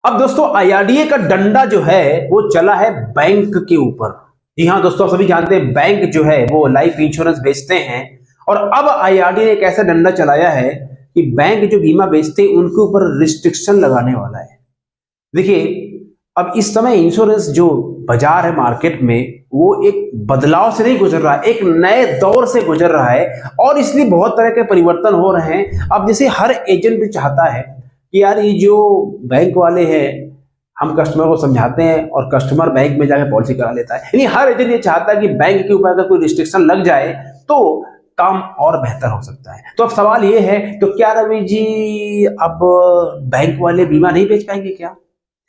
अब दोस्तों आईआरडीए का डंडा जो है वो चला है बैंक के ऊपर। जी हाँ दोस्तों, आप सभी जानते हैं बैंक जो है वो लाइफ इंश्योरेंस बेचते हैं और अब आईआरडीए ने एक ऐसा डंडा चलाया है कि बैंक जो बीमा बेचते हैं उनके ऊपर रिस्ट्रिक्शन लगाने वाला है। देखिए, अब इस समय इंश्योरेंस जो बाजार है मार्केट में वो एक बदलाव से नहीं गुजर रहा है, एक नए दौर से गुजर रहा है और इसलिए बहुत तरह के परिवर्तन हो रहे हैं। अब जैसे हर एजेंट चाहता है कि यार ये जो बैंक वाले हैं, हम कस्टमर को समझाते हैं और कस्टमर बैंक में जाकर पॉलिसी करा लेता है, यानी हर एजेंट ये चाहता है कि बैंक के ऊपर अगर कोई रिस्ट्रिक्शन लग जाए तो काम और बेहतर हो सकता है। तो अब सवाल ये है, तो क्या रवि जी अब बैंक वाले बीमा नहीं बेच पाएंगे क्या,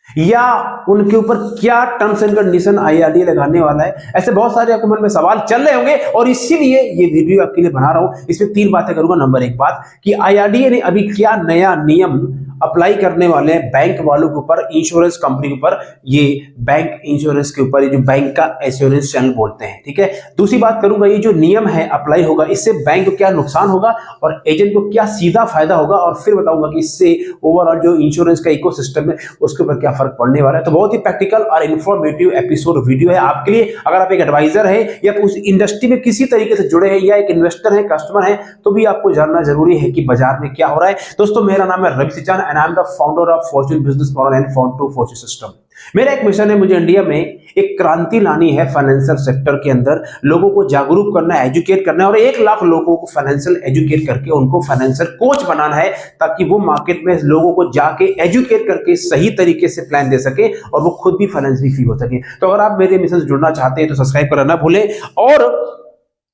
या उनके ऊपर क्या टर्म्स एंड कंडीशन आईआरडीए लगाने वाला है? ऐसे बहुत सारे आपके मन में सवाल चल रहे होंगे और इसीलिए ये वीडियो आपके लिए बना रहा हूं। इसमें तीन बातें करूंगा। नंबर एक बात कि आईआरडीए ने अभी क्या नया नियम अप्लाई करने वाले हैं बैंक वालों के ऊपर, इंश्योरेंस कंपनी के ऊपर, ये बैंक इंश्योरेंस के ऊपर, ये जो बैंक का एश्योरेंस चैनल बोलते हैं, ठीक है। दूसरी बात करूंगा, ये जो नियम है अप्लाई होगा इससे बैंक को क्या नुकसान होगा और एजेंट को क्या सीधा फायदा होगा, और फिर बताऊंगा कि इससे ओवरऑल जो इंश्योरेंस का इकोसिस्टम है उसके ऊपर क्या फर्क पड़ने वाला है। तो बहुत ही प्रैक्टिकल और इंफॉर्मेटिव एपिसोड वीडियो है आपके लिए। अगर आप एक एडवाइजर है या उस इंडस्ट्री में किसी तरीके से जुड़े हैं या एक इन्वेस्टर है, कस्टमर है, तो भी आपको जानना जरूरी है कि बाजार में क्या हो रहा है। दोस्तों, मेरा नाम है Ravi Sichan and I am the founder of fortune business model and found to fortune system. मेरा एक मिशन है, मुझे इंडिया में एक क्रांति लानी है फाइनेंशियल सेक्टर के अंदर, लोगों को जागरूक करना है, एजुकेट करना है और 1 लाख लोगों को फाइनेंशियल एजुकेट करके उनको फाइनेंशियल कोच बनाना है ताकि वो मार्केट में लोगों को जाके एजुकेट करके सही तरीके से प्लान दे सके और वो खुद भी फाइनेंशियली फ्री हो सके। तो अगर आप मेरे मिशन से जुड़ना चाहते हैं तो सब्सक्राइब करना ना भूलें और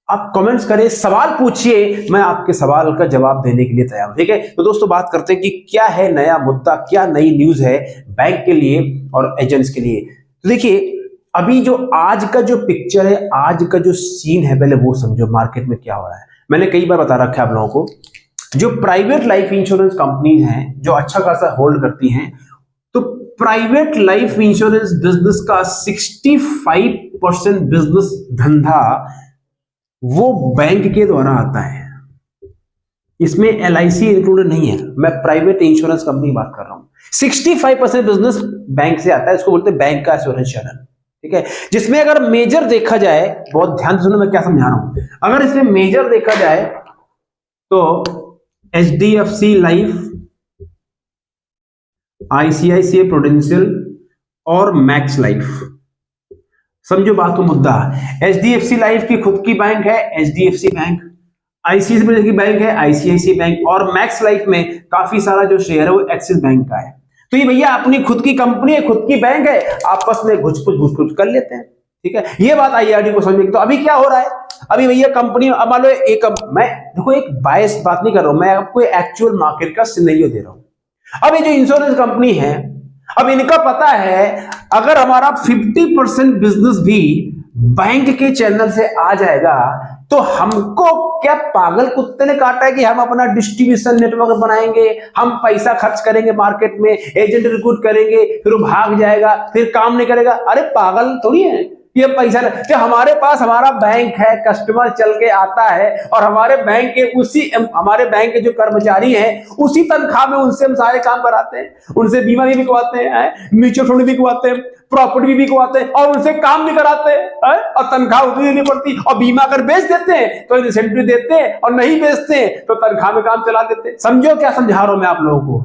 आप कमेंट्स करें, सवाल पूछिए, मैं आपके सवाल का जवाब देने के लिए तैयार हूं, ठीक है। तो दोस्तों बात करते हैं कि क्या है नया मुद्दा, क्या नई न्यूज है बैंक के लिए और एजेंट्स के लिए। तो देखिए, अभी जो आज का जो पिक्चर है, आज का जो सीन है, पहले वो समझो मार्केट में क्या हो रहा है। मैंने कई बार बता रखा है आप लोगों को, जो प्राइवेट लाइफ इंश्योरेंस कंपनीज हैं जो अच्छा खासा होल्ड करती हैं, तो प्राइवेट लाइफ इंश्योरेंस बिजनेस का 65% बिजनेस धंधा वो बैंक के द्वारा आता है। इसमें एलआईसी इंक्लूडेड नहीं है, मैं प्राइवेट इंश्योरेंस कंपनी की बात कर रहा हूं। 65% बिजनेस बैंक से आता है, इसको बोलते हैं बैंक का एश्योरेंस चैनल, ठीक है। जिसमें अगर मेजर देखा जाए, बहुत ध्यान से सुनो मैं क्या समझा रहा हूं, अगर इसमें मेजर देखा जाए तो एचडीएफसी लाइफ, आईसीआईसीआई प्रूडेंशियल और मैक्स लाइफ। समझो बात को मुद्दा। एचडीएफसी लाइफ की खुद की बैंक है एचडीएफसी बैंक, आईसीआईसीआई की बैंक है आईसीआईसीआई बैंक, और मैक्स लाइफ में काफी सारा जो शेयर है वो एक्सिस बैंक का है। तो ये भैया अपनी खुद की कंपनी है, खुद की बैंक है, आपस में घुस कर लेते हैं, ठीक है। ये बात आईआरडी को समझने की। तो अभी क्या हो रहा है, अभी भैया कंपनी, अब मान लो एक, मैं देखो एक बायस बात नहीं कर रहा हूं, मैं आपको एक्चुअल मार्केट का सिनेरियो दे रहा हूं। अब ये जो इंश्योरेंस कंपनी है, अब इनका पता है अगर हमारा 50% बिजनेस भी बैंक के चैनल से आ जाएगा तो हमको क्या पागल कुत्ते ने काटा है कि हम अपना डिस्ट्रीब्यूशन नेटवर्क बनाएंगे, हम पैसा खर्च करेंगे मार्केट में, एजेंट रिक्रूट करेंगे, फिर वो भाग जाएगा, फिर काम नहीं करेगा। अरे पागल थोड़ी है ये पैसा, क्या हमारे पास हमारा बैंक है, कस्टमर चल के आता है और हमारे बैंक के हमारे बैंक के जो कर्मचारी हैं उसी तनख्वाह में उनसे हम सारे काम कराते हैं, उनसे बीमा भी बिकवाते हैं, म्यूचुअल फंड भी बिकवाते हैं, प्रॉपर्टी भी बिकवाते हैं और उनसे काम भी कराते हैं और तनख्वाह उतनी देनी पड़ती। और बीमा अगर बेच देते हैं तो इंसेंटिव देते हैं और नहीं बेचते हैं तो तनख्वाह में काम चला देते हैं। समझो क्या समझा रहा हूं मैं आप लोगों को,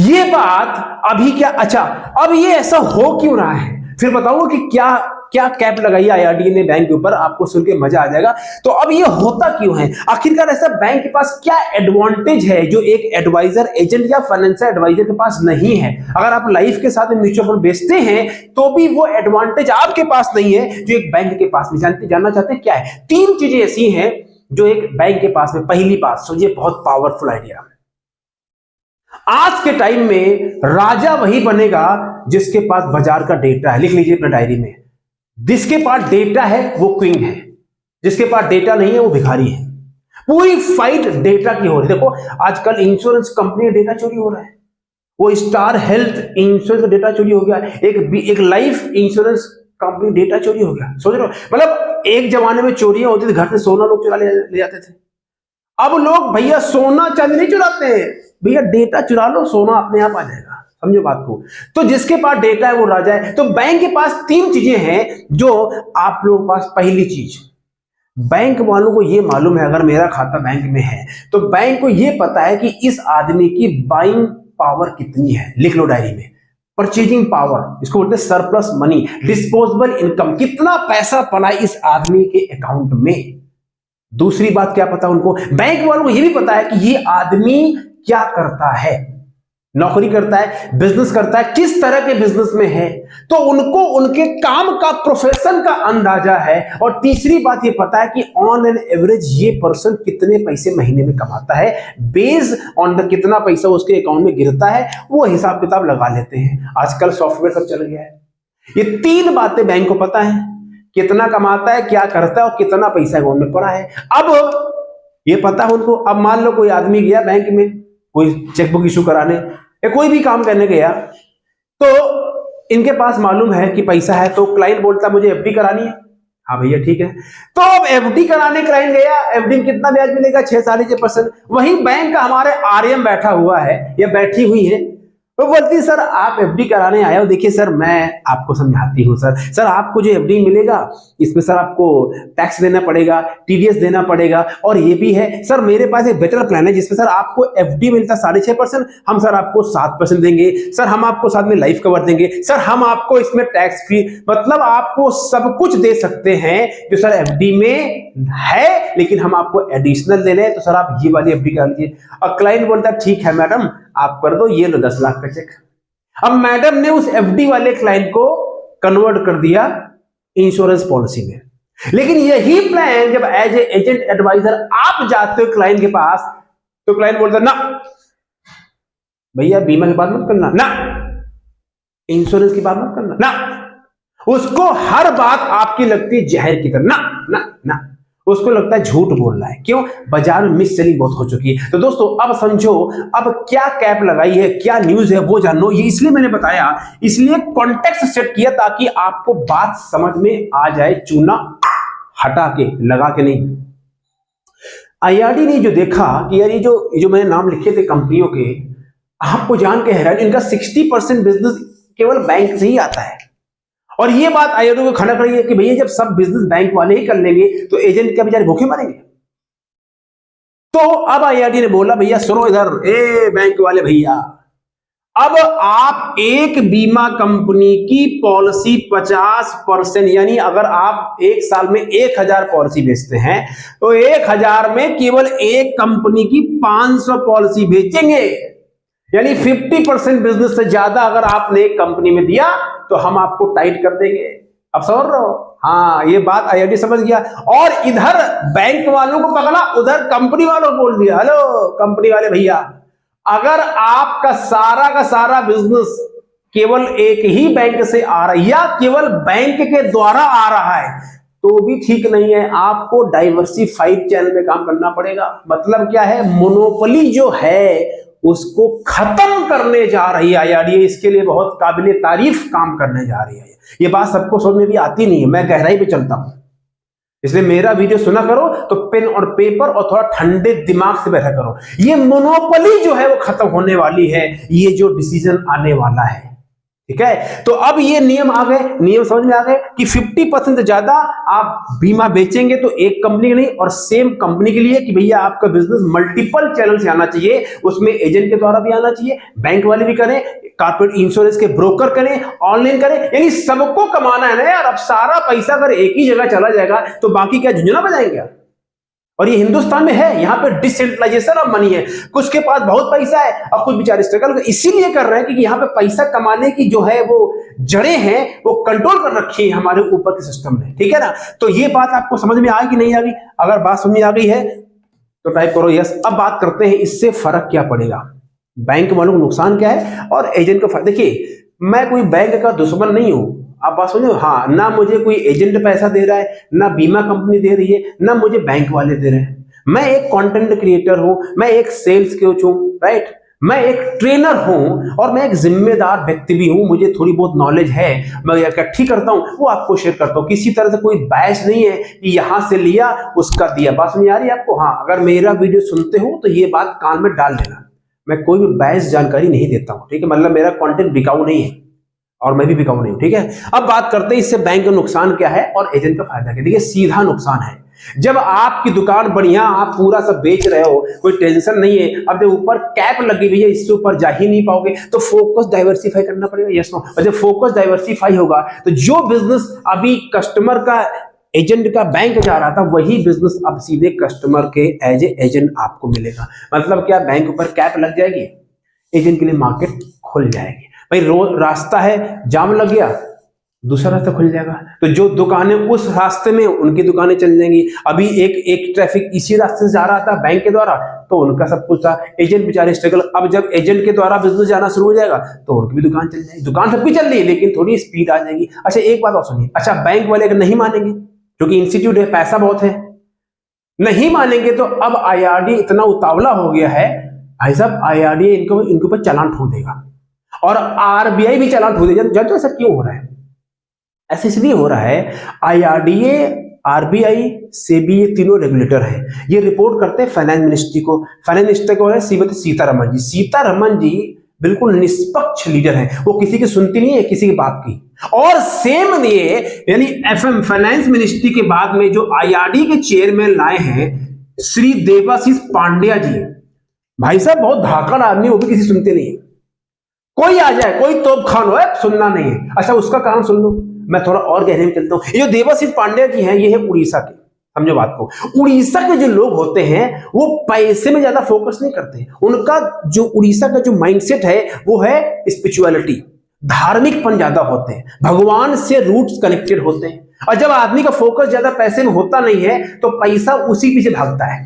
ये बात अभी क्या। अच्छा, अब ये ऐसा हो क्यों रहा है, फिर बताऊंगा कि क्या क्या कैप लगाई आईआरडीए ने बैंक के ऊपर, आपको सुन के मजा आ जाएगा। तो अब ये होता क्यों है, आखिरकार ऐसा बैंक के पास क्या एडवांटेज है जो एक एडवाइजर, एजेंट या फाइनेंशियल एडवाइजर के पास नहीं है। अगर आप लाइफ के साथ म्यूचुअल फंड बेचते हैं तो भी वो एडवांटेज आपके पास नहीं है जो एक बैंक के पास में। जानना चाहते हैं क्या है? 3 चीजें ऐसी हैं जो एक बैंक के पास में। पहली बात समझिए, बहुत पावरफुल आइडिया, आज के टाइम में राजा वही बनेगा जिसके पास बाजार का डेटा है। लिख लीजिए अपने डायरी में, जिसके पास डेटा है वो क्वीन है, जिसके पास डेटा नहीं है वो भिखारी है। पूरी फाइट डेटा की हो रही है। देखो आजकल इंश्योरेंस कंपनी डेटा चोरी हो रहा है, वो स्टार हेल्थ इंश्योरेंस का डेटा चोरी हो गया, एक लाइफ इंश्योरेंस कंपनी डेटा चोरी हो गया। सोच रहे हो, मतलब एक जमाने में चोरियां होती थी, घर से सोना लोग चुरा ले जाते थे। अब लोग भैया सोना चांदी नहीं चुराते हैं, भैया डेटा चुरा लो, सोना अपने आप आ जाएगा। समझो बात को। तो जिसके पास डेटा है वो राजा है। तो बैंक के पास तीन चीजें हैं जो आप लोगों के पास। पहली चीज, बैंक वालों को ये मालूम है अगर मेरा खाता बैंक में है तो बैंक को ये पता है कि इस आदमी की बाइंग पावर कितनी है। लिख लो डायरी में, परचेजिंग पावर, इसको बोलते हैं सरप्लस मनी, डिस्पोजेबल इनकम, कितना पैसा पड़ा है इस आदमी के अकाउंट में। दूसरी बात क्या पता उनको, बैंक वालों को ये भी पता है कि ये आदमी क्या करता है, नौकरी करता है, बिजनेस करता है, किस तरह के बिजनेस में है, तो उनको उनके काम का, प्रोफेशन का अंदाजा है। और तीसरी बात ये पता है कि ऑन एन एवरेज ये पर्सन कितने पैसे महीने में कमाता है, बेस्ड ऑन द कितना पैसा उसके अकाउंट में गिरता है, वो हिसाब किताब लगा लेते हैं। आजकल सॉफ्टवेयर सब चल गया है। ये तीन बातें बैंक को पता है, कितना कमाता है, क्या करता है और कितना पैसा अकाउंट में पड़ा है। अब ये पता है उनको। अब मान लो कोई आदमी गया बैंक में कोई चेकबुक इशू कराने या कोई भी काम करने गया, तो इनके पास मालूम है कि पैसा है, तो क्लाइंट बोलता मुझे एफडी करानी है। हाँ भैया ठीक है। तो अब एफडी कराने क्लाइंट गया, एफडी में कितना ब्याज मिलेगा, 6-6.5%। वहीं बैंक का हमारे आरएम बैठा हुआ है या बैठी हुई है, तो बोलती सर आप एफडी कराने आए हो, देखिए सर मैं आपको समझाती हूँ सर आपको जो एफडी मिलेगा इसमें सर आपको टैक्स देना पड़ेगा, टीडीएस देना पड़ेगा, और ये भी है सर मेरे पास एक बेटर प्लान है जिसमें सर आपको एफडी मिलता 6.5%, हम सर आपको 7% देंगे, सर हम आपको साथ में लाइफ कवर देंगे, सर हम आपको इसमें टैक्स फ्री, मतलब आपको सब कुछ दे सकते हैं जो सर एफडी में है, लेकिन हम आपको एडिशनल दे रहे हैं, तो सर आप ये वाली एफडी करा लीजिए। और क्लाइंट बोलता है ठीक है मैडम आप कर दो, ये लो 10 लाख का चेक। अब मैडम ने उस एफडी वाले क्लाइंट को कन्वर्ट कर दिया इंश्योरेंस पॉलिसी में। लेकिन यही प्लान जब एज ए एजेंट एडवाइजर आप जाते हो क्लाइंट के पास, तो क्लाइंट बोलता ना भैया बीमा की बात मत करना, ना इंश्योरेंस की बात मत करना, ना। उसको हर बात आपकी लगती है जहर की तरह, ना ना ना। उसको लगता है झूठ बोल रहा है। क्यों? बाजार में मिस सेलिंग बहुत हो चुकी है। तो दोस्तों अब समझो, अब क्या कैप लगाई है, क्या न्यूज है वो जानो। ये इसलिए मैंने बताया, इसलिए कॉन्टेक्स्ट सेट किया ताकि आपको बात समझ में आ जाए, चूना हटा के, लगा के नहीं। आईआरडी ने जो देखा कि यार ये जो मैंने नाम लिखे थे कंपनियों के, आपको जान के हैरान, इनका 60% बिजनेस केवल बैंक से ही आता है। और ये बात आईआरडी को खड़ा रही है कि भैया जब सब बिजनेस बैंक वाले ही कर लेंगे तो एजेंट क्या बेचारे भूखे मरेंगे। तो अब आईआरडी ने बोला भैया सुनो इधर, ए बैंक वाले भैया, अब आप एक बीमा कंपनी की पॉलिसी 50%, यानी अगर आप एक साल में 1000 पॉलिसी बेचते हैं तो 1000 में केवल एक कंपनी की 500 पॉलिसी बेचेंगे। यानी 50% बिजनेस से ज्यादा अगर आपने एक कंपनी में दिया तो हम आपको टाइट कर देंगे। अब समझ रहे हो? हाँ, ये बात आईआरडी समझ गया। और इधर बैंक वालों को पकड़ा, उधर कंपनी वालों को बोल दिया, हेलो कंपनी वाले भैया, अगर आपका का सारा बिजनेस केवल एक ही बैंक से आ रहा है या केवल बैंक के द्वारा आ रहा है तो भी ठीक नहीं है, आपको डाइवर्सिफाइड चैनल में काम करना पड़ेगा। मतलब क्या है, मोनोपोली जो है उसको खत्म करने जा रही है आईआरडी। इसके लिए बहुत काबिले तारीफ काम करने जा रही है। ये बात सबको समझ में भी आती नहीं है, मैं गहराई पे चलता हूं, इसलिए मेरा वीडियो सुना करो तो पेन और पेपर और थोड़ा ठंडे दिमाग से बैठा करो। ये मोनोपोली जो है वो खत्म होने वाली है, ये जो डिसीजन आने वाला है, ठीक है। तो अब ये नियम आ गए, नियम समझ में आ गए कि 50% से ज्यादा आप बीमा बेचेंगे तो एक कंपनी नहीं, और सेम कंपनी के लिए कि भैया आपका बिजनेस मल्टीपल चैनल से आना चाहिए, उसमें एजेंट के द्वारा भी आना चाहिए, बैंक वाले भी करें, कॉर्पोरेट इंश्योरेंस के ब्रोकर करें, ऑनलाइन करें, यानी सबको कमाना है ना यार। अब सारा पैसा अगर एक ही जगह चला जाएगा तो बाकी क्या झुंझुना बजाएंगे? और ये हिंदुस्तान में है, यहाँ पे डिसेंट्रलाइजेशन ऑफ मनी है। कुछ के पास बहुत पैसा है और कुछ बेचारे स्ट्रगल इसीलिए कर रहे हैं कि यहाँ पे पैसा कमाने की जो है वो जड़ें हैं वो कंट्रोल कर रखी है हमारे ऊपर के सिस्टम ने, ठीक है ना। तो ये बात आपको समझ में आई कि नहीं आ गई? अगर बात समझ में आ गई है तो टाइप करो यस। अब बात करते हैं इससे फर्क क्या पड़ेगा, बैंक वालों को नुकसान क्या है और एजेंट को फर्क। देखिए मैं कोई बैंक का दुश्मन नहीं हूं, आप बात समझो। हाँ, ना मुझे कोई एजेंट पैसा दे रहा है, ना बीमा कंपनी दे रही है, ना मुझे बैंक वाले दे रहे हैं। मैं एक कंटेंट क्रिएटर हूं, मैं एक सेल्स कोच हूं, राइट, मैं एक ट्रेनर हूं और मैं एक जिम्मेदार व्यक्ति भी हूं। मुझे थोड़ी बहुत नॉलेज है, मैं इकट्ठी करता हूं, वो आपको शेयर करता हूं। किसी तरह से कोई बैच नहीं है कि यहां से लिया उसका दिया। बात समझ आ रही है आपको? हाँ, अगर मेरा वीडियो सुनते हो तो ये बात कान में डाल लेना। मैं कोई भी बायस जानकारी नहीं देता हूं, ठीक है, मतलब मेरा कंटेंट बिकाऊ नहीं है और मैं भी बिकाऊ नहीं हूं, ठीक है। अब बात करते हैं इससे बैंक का नुकसान क्या है और एजेंट का फायदा क्या। देखिए सीधा नुकसान है, जब आपकी दुकान बढ़िया आप पूरा सब बेच रहे हो, कोई टेंशन नहीं है, अब जब ऊपर कैप लगी हुई है इससे ऊपर जा ही नहीं पाओगे, तो फोकस डाइवर्सिफाई करना पड़ेगा, यस नो। और जब फोकस डाइवर्सिफाई होगा तो जो बिजनेस अभी कस्टमर का एजेंट का बैंक जा रहा था वही बिजनेस अब सीधे कस्टमर के एज एजेंट आपको मिलेगा। मतलब क्या, बैंक ऊपर कैप लग जाएगी, एजेंट के लिए मार्केट खुल जाएगी। भाई रोज रास्ता है, जाम लग गया, दूसरा रास्ता खुल जाएगा, तो जो दुकानें उस रास्ते में उनकी दुकानें चल जाएंगी। अभी एक ट्रैफिक इसी रास्ते से जा रहा था बैंक के द्वारा, तो उनका सब कुछ था, एजेंट बेचारे स्ट्रगल। अब जब एजेंट के द्वारा बिजनेस जाना शुरू हो जाएगा तो उनकी भी दुकान चल जाएगी। दुकान सबकी चल रही है लेकिन थोड़ी स्पीड आ जाएगी। अच्छा एक बात और सुनिए, अच्छा बैंक वाले अगर नहीं मानेंगे, क्योंकि इंस्टीट्यूट है, पैसा बहुत है, नहीं मानेंगे तो अब आईआरडी इतना उतावला हो गया है, भाई साहब आईआरडी इनके ऊपर चालान ठोक देगा और आरबीआई भी चालान ठोक देगा। जानते हो ऐसा क्यों हो रहा है? ऐसा इसलिए हो रहा है, आईआरडीए, आरबीआई, सेबी, ये तीनों रेगुलेटर है, ये रिपोर्ट करते हैं फाइनेंस मिनिस्ट्री को। फाइनेंस मिनिस्टर को है श्रीमती सीतारमण जी। सीतारमण जी बिल्कुल निष्पक्ष लीडर हैं, वो किसी की सुनती नहीं है, किसी की बात की। और सेम ये यानी एफएम फाइनेंस मिनिस्ट्री के बाद में जो आईआरडी के चेयरमैन लाए हैं श्री देवाशीष पांड्या जी, भाई साहब बहुत धाकड़ आदमी, वो भी किसी सुनते नहीं है। कोई आ जाए, कोई तोप खान हो, सुनना नहीं है। अच्छा उसका कारण सुन लो, मैं थोड़ा और गहरे में चलता हूं। ये जो देवाशीष पांड्या जी हैं, ये है उड़ीसा के, समझो बात को। उड़ीसा के जो लोग होते हैं वो पैसे में ज्यादा फोकस नहीं करते, उनका जो उड़ीसा का जो माइंडसेट है वो है स्पिरिचुअलिटी, धार्मिकपन ज्यादा होते हैं, भगवान से रूट्स कनेक्टेड होते हैं। और जब आदमी का फोकस ज्यादा पैसे में होता नहीं है तो पैसा उसी पीछे भागता है।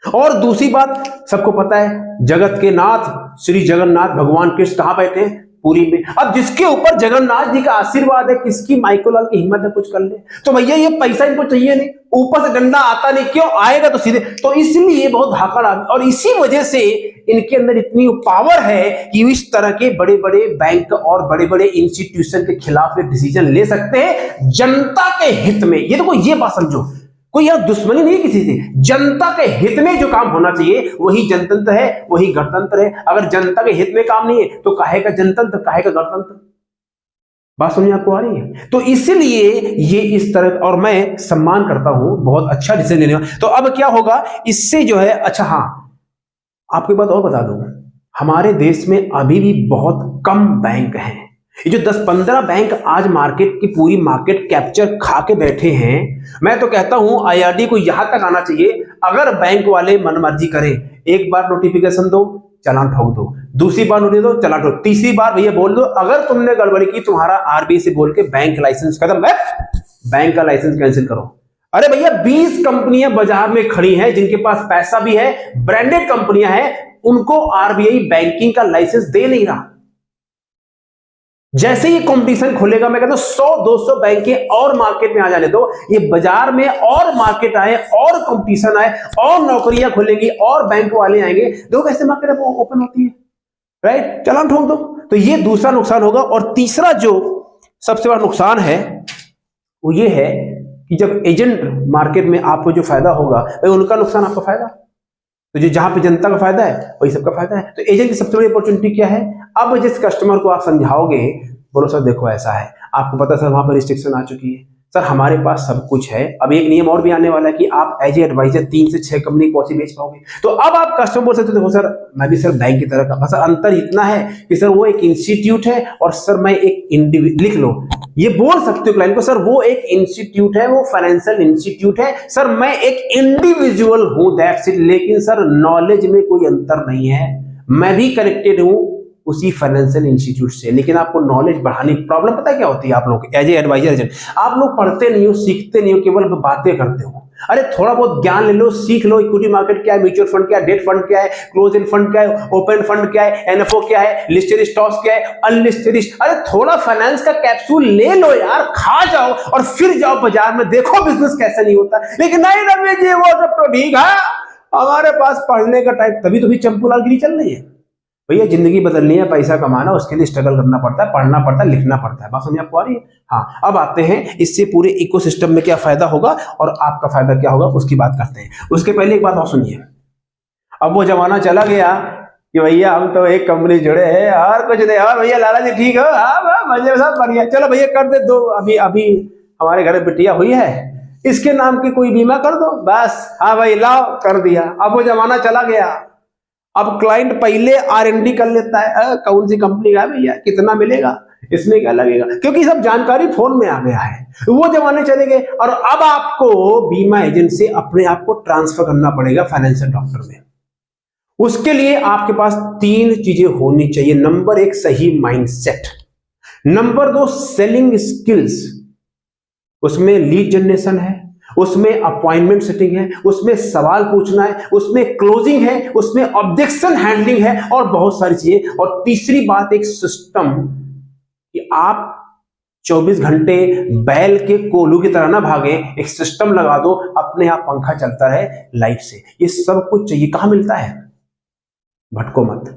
और दूसरी बात, सबको पता है जगत के नाथ श्री जगन्नाथ भगवान कृष्ण कहां बैठे हैं? पुरी में। अब जिसके ऊपर जगन्नाथ जी का आशीर्वाद है, किसकी माइको लाल की हिम्मत है कुछ कर ले, तो भैया ये पैसा इनको चाहिए नहीं, ऊपर से डंडा आता नहीं, क्यों आएगा तो सीधे, तो इसलिए बहुत धाकड़ आदमी। और इसी वजह से इनके अंदर इतनी पावर है कि इस तरह के बड़े बड़े बैंक और बड़े बड़े इंस्टीट्यूशन के खिलाफ ये डिसीजन ले सकते हैं जनता के हित में। ये देखो, ये बात समझो, कोई यहां दुश्मनी नहीं किसी से, जनता के हित में जो काम होना चाहिए वही जनतंत्र है, वही गणतंत्र है। अगर जनता के हित में काम नहीं है तो काहे का जनतंत्र, काहे का गणतंत्र? बात समझ आपको आ रही है? तो इसलिए ये इस तरह, और मैं सम्मान करता हूं, बहुत अच्छा डिसीजन लेने वाला। तो अब क्या होगा इससे जो है, अच्छा हाँ आपको बात और बता दूं, हमारे देश में अभी भी बहुत कम बैंक हैं। ये जो 10-15 बैंक आज मार्केट की पूरी मार्केट कैप्चर खा के बैठे हैं, मैं तो कहता हूं आईआरडी को यहां तक आना चाहिए। अगर बैंक वाले मनमर्जी करें, एक बार नोटिफिकेशन दो, चालान ठोक दो, दूसरी बार नोटिस दो, चालान ठोक, तीसरी बार भैया बोल दो अगर तुमने गड़बड़ी की तुम्हारा आरबीआई से बोल के बैंक लाइसेंस खत्म है, बैंक का लाइसेंस कैंसिल करो। अरे भैया 20 कंपनियां बाजार में खड़ी हैं जिनके पास पैसा भी है, ब्रांडेड कंपनियां हैं, उनको आरबीआई बैंकिंग का लाइसेंस दे नहीं रहा। जैसे ये कंपटीशन खुलेगा, मैं कहता हूं 100-200 बैंकें और मार्केट में आ जाने दो, ये बाजार में और मार्केट आए और कंपटीशन आए और नौकरियां खुलेंगी और बैंक वाले आएंगे, देखो कैसे मार्केट ओपन होती है, राइट? चालान ठोक दो। तो ये दूसरा नुकसान होगा। और तीसरा जो सबसे बड़ा नुकसान है वो ये है कि जब एजेंट मार्केट में आपको जो फायदा होगा, उनका नुकसान आपका फायदा। तो जो जहां पे जनता का फायदा है वही सबका फायदा है। तो एजेंट की सबसे बड़ी अपॉर्चुनिटी क्या है? अब जिस कस्टमर को आप समझाओगे, बोलो सर देखो ऐसा है, आपको पता सर वहां पर रिस्ट्रिक्शन आ चुकी है, सर हमारे पास सब कुछ है, अब एक नियम और भी आने वाला है कि आप एज ए एडवाइजर 3 से 6 कंपनी पॉलिसी बेच पाओगे। तो अब आप कस्टमर बोल सकते हो देखो सर मैं भी सर बैंक की तरह का, बस अंतर इतना है कि सर वो एक इंस्टीट्यूट है और सर मैं एक इंडिविजुअल, लिख लो ये बोल सकते हो क्लाइंट को, सर वो एक इंस्टीट्यूट है, वो फाइनेंशियल इंस्टीट्यूट है, सर मैं एक इंडिविजुअल हूं, दैट्स इट। लेकिन सर नॉलेज में कोई अंतर नहीं है, मैं भी कनेक्टेड हूं उसी फाइनेंशियल इंस्टीट्यूट से, लेकिन आपको नॉलेज बढ़ाने की प्रॉब्लम पता है क्या होती है? आप लोग एज ए एडवाइजर एजेंट, आप लोग पढ़ते नहीं हो, सीखते नहीं हो, केवल बातें करते हो। अरे थोड़ा बहुत ज्ञान ले लो, सीख लो, इक्विटी मार्केट क्या है, म्यूचुअल फंड क्या है, डेट फंड क्या है, क्लोज एंड फंड क्या है, ओपन फंड क्या है, एनएफओ क्या है, लिस्टेड स्टॉक्स क्या है, अनलिस्टेड। अरे थोड़ा फाइनेंस का कैप्सूल ले लो यार, खा जाओ और फिर जाओ बाजार में, देखो बिजनेस कैसे नहीं होता। लेकिन नहीं रमेश जी वो सब तो ठीक है, हमारे पास पढ़ने का टाइम, तभी तो भी चंपूलाल गिरी चल रही है। भैया जिंदगी बदलनी है, पैसा कमाना, उसके लिए स्ट्रगल करना पड़ता है, पढ़ना पड़ता है, लिखना पड़ता है। बात समझ आपको आ रही है? हाँ, अब आते हैं इससे पूरे इकोसिस्टम में क्या फायदा होगा और आपका फायदा क्या होगा उसकी बात करते हैं। उसके पहले एक बात और सुनिए, अब वो जमाना चला गया कि भैया हम तो एक कंपनी जुड़े हैं और कुछ नहीं। और भैया लाला जी ठीक हो? हाँ मजे साथ बढ़िया, चलो भैया कर दे दो, अभी अभी हमारे घर में बिटिया हुई है, इसके नाम की कोई बीमा कर दो बस। हाँ भाई लाओ, कर दिया। अब वो जमाना चला गया। अब क्लाइंट पहले R&D कर लेता है, कौन सी कंपनी का भैया, कितना मिलेगा, इसमें क्या लगेगा, क्योंकि सब जानकारी फोन में आ गया है। वो जमाने चले गए और अब आपको बीमा एजेंट से अपने आप को ट्रांसफर करना पड़ेगा फाइनेंशियल डॉक्टर में। उसके लिए आपके पास 3 चीजें होनी चाहिए। नंबर 1 सही माइंडसेट, नंबर 2 सेलिंग स्किल्स, उसमें लीड जनरेशन है, उसमें अपॉइंटमेंट सेटिंग है, उसमें सवाल पूछना है, उसमें क्लोजिंग है, उसमें ऑब्जेक्शन हैंडलिंग है और बहुत सारी चीजें। और तीसरी बात एक सिस्टम, कि आप 24 घंटे बैल के कोल्हू की तरह ना भागे, एक सिस्टम लगा दो, अपने आप पंखा चलता रहे लाइट से। ये सब कुछ चाहिए। कहां मिलता है? भटको मत।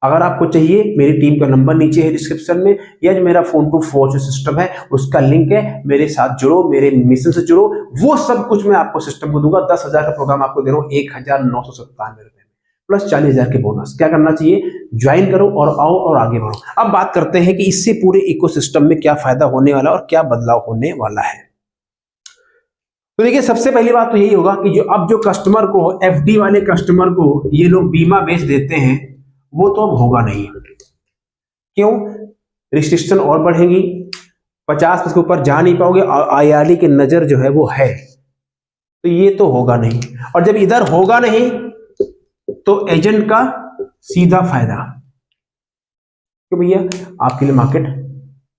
अगर आपको चाहिए, मेरी टीम का नंबर नीचे है डिस्क्रिप्शन में, या जो मेरा फोन टू फोन जो सिस्टम है उसका लिंक है, मेरे साथ जुड़ो, मेरे मिशन से जुड़ो। वो सब कुछ मैं आपको सिस्टम को दूंगा। 10,000 का प्रोग्राम आपको दे रहा हूं 1,997 रुपए में, प्लस 40,000 के बोनस। क्या करना चाहिए? ज्वाइन करो और आओ और आगे बढ़ो। अब बात करते हैं कि इससे पूरे इकोसिस्टम में क्या फायदा होने वाला और क्या बदलाव होने वाला है। तो देखिए, सबसे पहली बात तो यही होगा कि जो कस्टमर को, FD वाले कस्टमर को ये लोग बीमा बेच देते हैं, वो तो अब होगा नहीं। क्यों? रिस्ट्रिक्शन और बढ़ेगी, 50% के ऊपर जा नहीं पाओगे और IRD की नजर जो है वो है, तो ये तो होगा नहीं। और जब इधर होगा नहीं तो एजेंट का सीधा फायदा, कि भैया आपके लिए मार्केट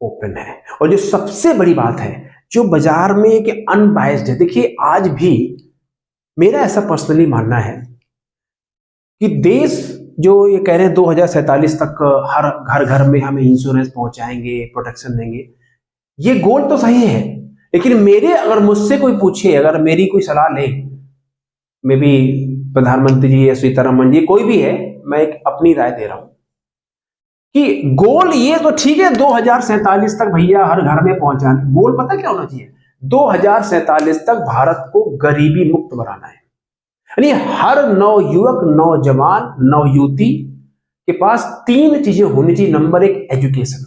ओपन है। और जो सबसे बड़ी बात है, जो बाजार में एक अनबायस्ड है। देखिए, आज भी मेरा ऐसा पर्सनली मानना है कि देश जो ये कह रहे हैं 2047 तक हर घर घर में हमें इंश्योरेंस पहुंचाएंगे, प्रोटेक्शन देंगे, ये गोल तो सही है। लेकिन अगर मुझसे कोई पूछे, अगर मेरी कोई सलाह ले, मे बी प्रधानमंत्री जी या सीतारमण जी, कोई भी है, मैं एक अपनी राय दे रहा हूं कि गोल ये तो ठीक है 2047 तक भैया हर घर में पहुंचाना। गोल पता क्या होना चाहिए? 2047 तक भारत को गरीबी मुक्त बनाना है। यानी हर नवयुवक, नौजवान, नवयुवती के पास 3 चीजें होनी चाहिए। नंबर 1 एजुकेशन,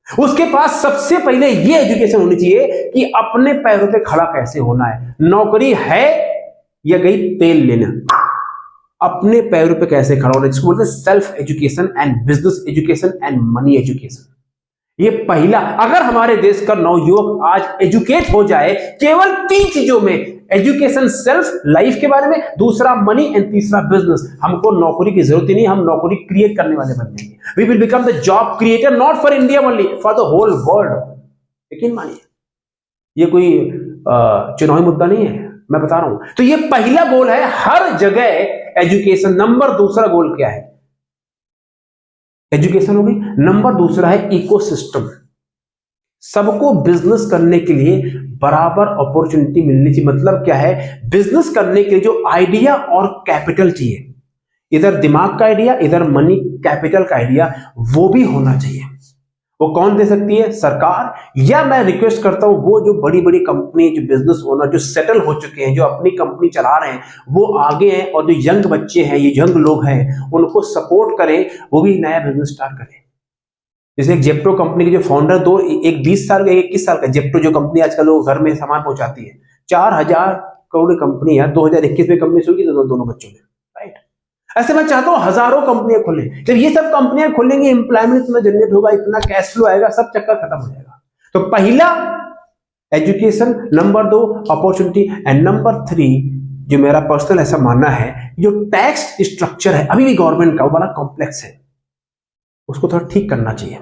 उसके पास सबसे पहले ये एजुकेशन होनी चाहिए कि अपने पैरों पे खड़ा कैसे होना है। नौकरी है या गई तेल लेना, अपने पैरों पे कैसे खड़ा होना, जिसको बोलते हैं self education and business education and money education. ये पहला, अगर हमारे देश का नवयुवक आज एजुकेट हो जाए केवल 3 चीजों में, एजुकेशन, सेल्फ लाइफ के बारे में, दूसरा मनी एंड तीसरा बिजनेस, हमको नौकरी की जरूरत ही नहीं, हम नौकरी क्रिएट करने वाले बन जाएंगे। We will become the job creator, not for India only, for the whole world. यकीन मानिए, ये कोई चुनावी मुद्दा नहीं है, मैं बता रहा हूं। तो ये पहला गोल है, हर जगह एजुकेशन। नंबर दूसरा गोल क्या है? एजुकेशन हो गई। नंबर दूसरा है इकोसिस्टम। सबको बिजनेस करने के लिए बराबर अपॉर्चुनिटी मिलनी चाहिए। मतलब क्या है? बिजनेस करने के लिए जो आइडिया और कैपिटल चाहिए, इधर दिमाग का आइडिया, इधर मनी कैपिटल का आइडिया, वो भी होना चाहिए। वो कौन दे सकती है? सरकार। या मैं रिक्वेस्ट करता हूं, वो जो बड़ी बड़ी कंपनी, जो बिजनेस ओनर, जो सेटल हो चुके हैं, जो अपनी कंपनी चला रहे हैं, वो आगे हैं, और जो यंग बच्चे हैं, ये यंग लोग हैं, उनको सपोर्ट करें, वो भी नया बिजनेस स्टार्ट करें। जैसे एक जेप्टो कंपनी के जो फाउंडर, एक 20 साल का, एक 21 साल का, जेप्टो जो कंपनी आजकल लोग घर में सामान पहुंचाती है, 4,000 करोड़ की कंपनी है, 2021 में कंपनी शुरू की दोनों बच्चों ने, राइट। ऐसे मैं चाहता हूं हजारों कंपनियां खुले। जब ये सब कंपनियां खुलेंगी, एम्प्लॉयमेंट इतना जनरेट होगा, इतना कैश फ्लो आएगा, सब चक्कर खत्म हो जाएगा। तो पहला education, number 2 opportunity, and number 3 जो मेरा पर्सनल ऐसा मानना है, जो टैक्स स्ट्रक्चर है अभी भी गवर्नमेंट का, वो बड़ा कॉम्प्लेक्स है, उसको थोड़ा ठीक करना चाहिए।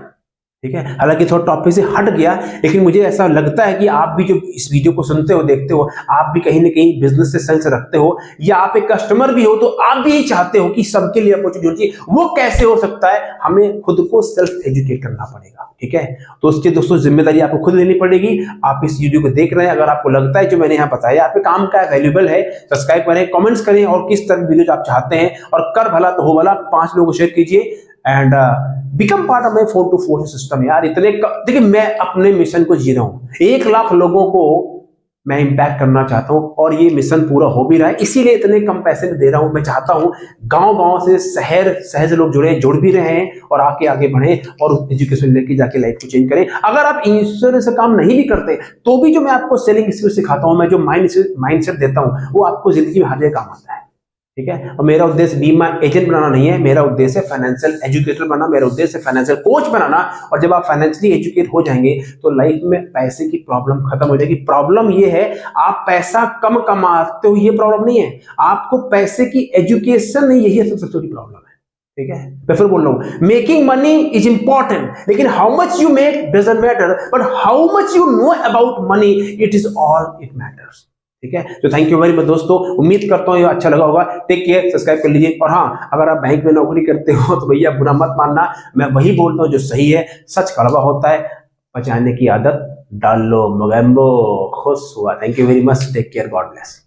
ठीक है, हालांकि थोड़ा टॉपिक से हट गया, लेकिन मुझे ऐसा लगता है कि आप भी जो इस वीडियो को सुनते हो, देखते हो, आप भी कहीं ना कहीं बिजनेस से सेंस रखते हो, या आप एक कस्टमर भी हो, तो आप भी यही चाहते हो कि सबके लिए अपॉर्चुनिटी होती है। वो कैसे हो सकता है? हमें खुद को सेल्फ एजुकेट करना पड़ेगा। ठीक है, तो उसकी दोस्तों जिम्मेदारी आपको खुद लेनी पड़ेगी। आप इस वीडियो को देख रहे हैं, अगर आपको लगता है जो मैंने यहाँ बताया आपके काम का वैल्यूबल है, सब्सक्राइब करें, कमेंट्स करें, और किस तरह वीडियो आप चाहते हैं, और कर भला तो हो भला, 5 लोगों को शेयर कीजिए and become part of my 4 to 4 system. यार इतने देखिए, मैं अपने मिशन को जी रहा हूं, 1 लाख लोगों को मैं इम्पैक्ट करना चाहता हूं और ये मिशन पूरा हो भी रहा है, इसीलिए इतने कम पैसे में दे रहा हूं। मैं चाहता हूं गांव-गांव से शहर से लोग जुड़ भी रहे हैं और आगे बढ़े और एजुकेशन लेके जाके लाइफ को चेंज करें। अगर आप इंश्योरेंस का काम नहीं भी करते तो भी जो मैं आपको सेलिंग स्किल सिखाता हूं, मैं जो माइंडसेट देता हूं, वो आपको जिंदगी में हर जगह काम आता है। ठीक है, और मेरा उद्देश्य बीमा एजेंट बनाना नहीं है, मेरा उद्देश्य फाइनेंशियल एजुकेटर बनाना, मेरा उद्देश्य फाइनेंशियल कोच बनाना। और जब आप फाइनेंशियली एजुकेट हो जाएंगे तो लाइफ में पैसे की प्रॉब्लम खत्म हो जाएगी। प्रॉब्लम ये है आप पैसा कम कमाते हो, ये प्रॉब्लम नहीं है, आपको पैसे की एजुकेशन नहीं, यही सबसे बड़ी प्रॉब्लम है। ठीक है, मैं फिर बोल रहा हूं, मेकिंग मनी इज इंपॉर्टेंट, लेकिन how much you make doesn't matter, but how much you know about money, it is all it matters. ठीक है, तो थैंक यू वेरी मच दोस्तों, उम्मीद करता हूँ ये अच्छा लगा होगा। टेक केयर, सब्सक्राइब कर लीजिए। और हाँ, अगर आप बैंक में नौकरी करते हो तो भैया बुरा मत मानना, मैं वही बोलता हूँ जो सही है। सच कड़वा होता है, बचाने की आदत डाल लो। मोगेम्बो, खुश हुआ। Thank you very much, take care, God bless.